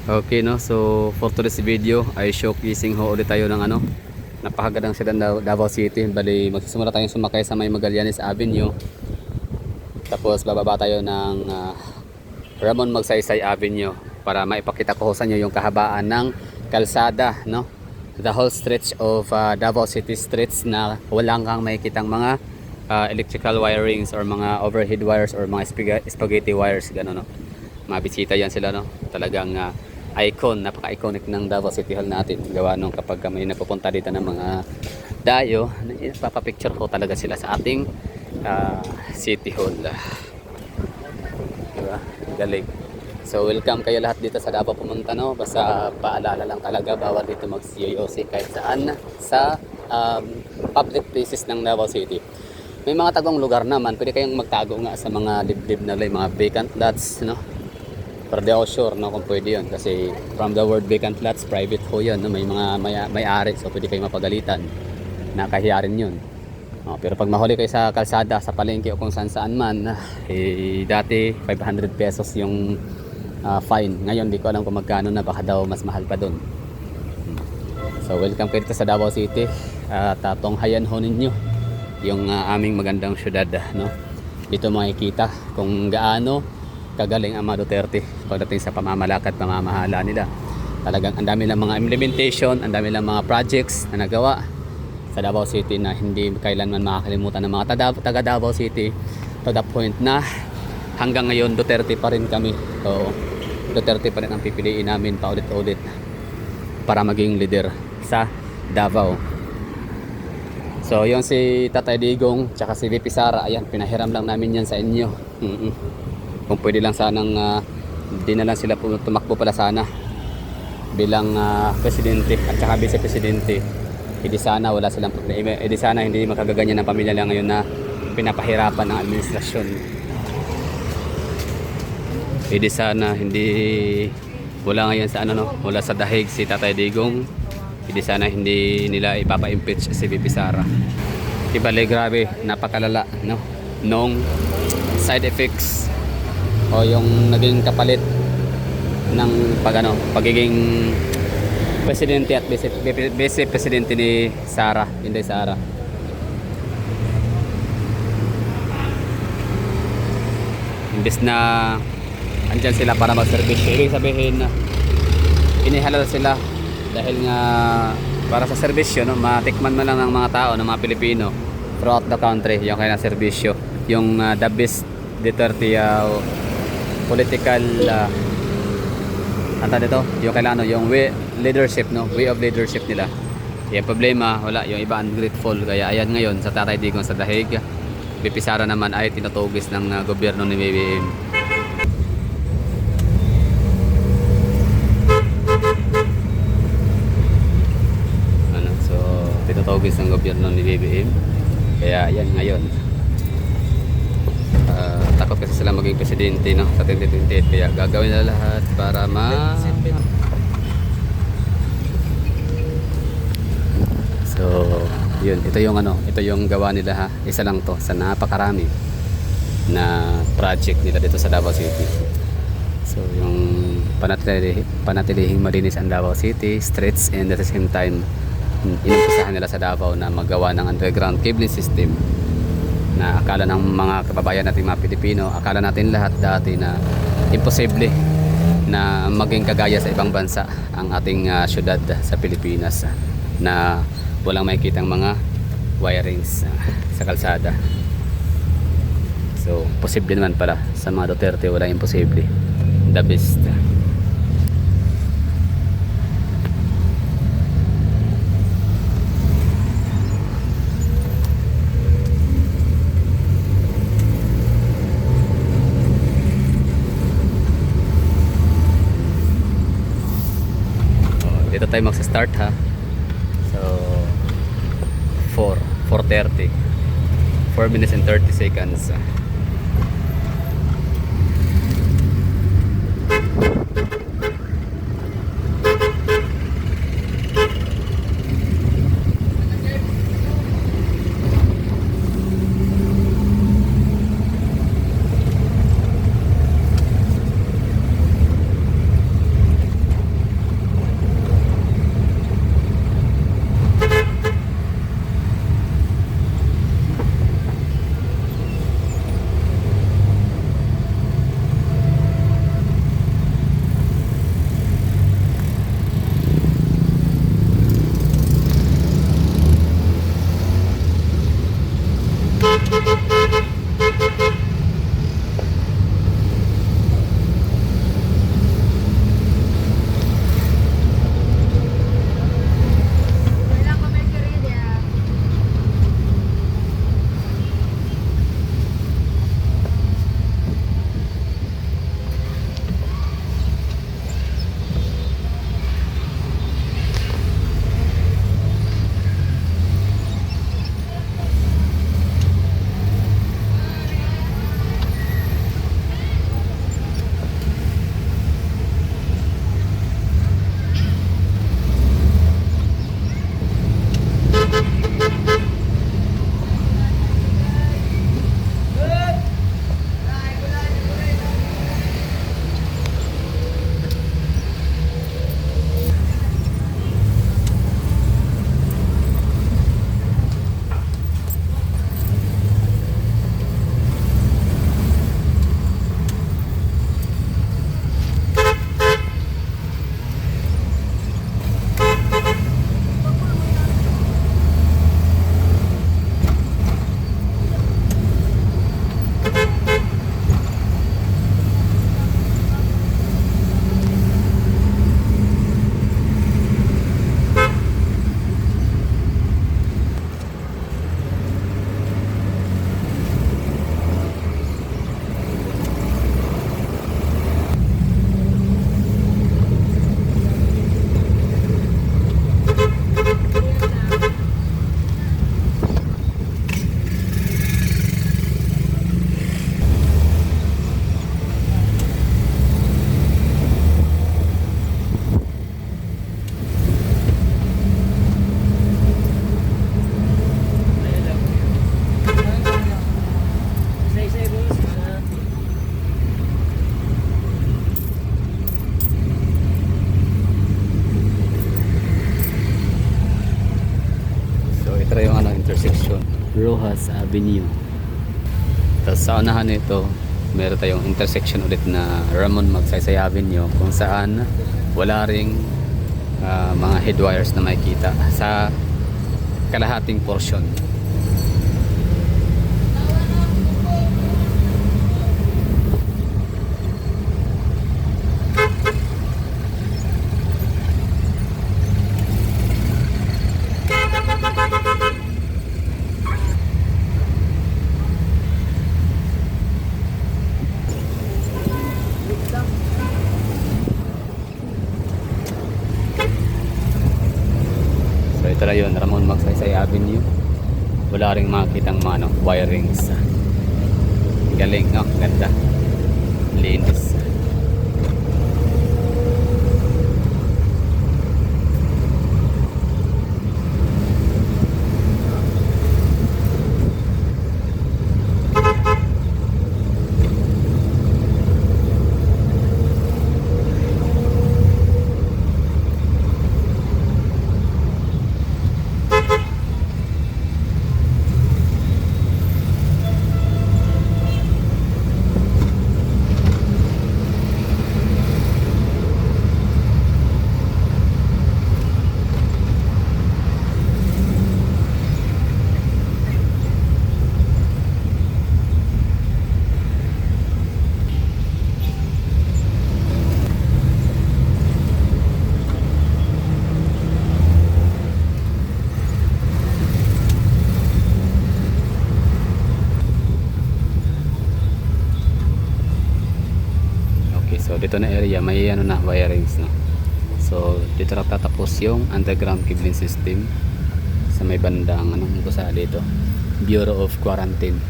Okay, no? So for today's video ay showcasing ho ulit tayo ng napakagandang sedan Davao City. Bali magsisimula tayong sumakay sa may Magallanes Avenue. Tapos bababa tayo ng Ramon Magsaysay Avenue para maipakita ko sa inyo yung kahabaan ng kalsada, no? The whole stretch of Davao City streets na walang kang makikitang mga electrical wirings or mga overhead wires or mga spaghetti wires, gano'n, no? Mabisita yan sila, no? Talagang icon, napaka-iconic ng Davao City Hall natin. Gawa nung kapag may napupunta dito ng mga dayo, papapicture ko talaga sila sa ating City Hall. Diba? Galing. So welcome kayo lahat dito sa Davao pumunta, no? Basta paalala lang talaga, bawal dito mag-COC kahit saan sa public places ng Davao City. May mga tagong lugar naman, pwede kayong magtago nga sa mga liblib na mga vacant lots, no? Pero di ako sure, no, kung pwede yun kasi from the word vacant lots, private ho yun, no? May mga may-ari, so pwede kayong mapagalitan, nakahiya rin yun. Pero pag mahuli kayo sa kalsada, sa palengke o kung saan man, dati 500 pesos yung fine. Ngayon di ko alam kung magkano na, baka daw mas mahal pa dun. So welcome kayo dito sa Davao City at tunghayan ho ninyo yung aming magandang syudad, no? Dito makikita kung gaano kagaling ang mga Duterte pagdating sa pamamalakad, pamamahala nila. Talagang ang dami ng mga implementation, ang dami ng mga projects na nagawa sa Davao City na hindi kailanman makakalimutan ng mga taga Davao City, to the point na hanggang ngayon Duterte pa rin kami. Oo, Duterte pa rin ang pipiliin namin paulit-ulit para maging leader sa Davao. So yung si Tatay Digong tsaka si VP Sara, ayan, pinahiram lang namin yan sa inyo. Kung pwede lang sanang di na lang sila tumakbo pala sana bilang presidente at saka vice-presidente. Hindi sana wala silang problema. Hindi sana hindi makagaganyan ng pamilya lang ngayon na pinapahirapan ng administrasyon. Hindi sana hindi wala ngayon sa wala sa dahig si Tatay Digong. Hindi sana hindi nila ipapa-impeach si VP Sara. Ibale, grabe, napakalala, no? Nung side effects o yung naging kapalit ng pagiging presidente at vice-presidente ni Sara, Inday Sara. Imbes na andyan sila para mag-servisyo, ibig sabihin inihalal sila dahil nga para sa serbisyo, no? Matikman man lang ng mga tao, ng mga Pilipino throughout the country yung kailang serbisyo, yung the best Duterte political yung kailangan, yung leadership, no? Way of leadership nila. Yung problema, wala, yung iba ungrateful. Kaya ayan ngayon sa Tatay Digong sa dahig, VP Sara naman ay tinutugis ng gobyerno ni BBM. So tinutugis ng gobyerno ni BBM. Kaya ayan ngayon, takot kasi sila maging presidente, no, sa 2028, kaya gagawin na lahat para so yun, ito yung gawa nila, ha. Isa lang to sa napakarami na project nila dito sa Davao City. So yung panatilihing malinis ang Davao City streets, and at the same time inumpisahan nila sa Davao na magawa ng underground cabling system na akala ng mga kababayan natin mga Pilipino, akala natin lahat dati na imposible na maging kagaya sa ibang bansa ang ating syudad sa Pilipinas, na walang makikitang mga wirings sa kalsada. So posible naman pala sa mga Duterte, walang imposible. The best. Dito tayo magsa-start, ha. So 4:30, 4 minutes and 30 seconds. Rojas Avenue. Tapos sa unahan nito, meron tayong intersection ulit na Ramon Magsaysay Avenue kung saan wala ring mga headwires na makikita sa kalahating portion. So ito na yun, Ramon Magsaysay Avenue. Wala ring makitang mga wirings. Galing, no? Ganda. Linis. So dito na area may na wirings, no. So dito na tatapos yung underground cabling system sa may bandang gusali dito, Bureau of Quarantine.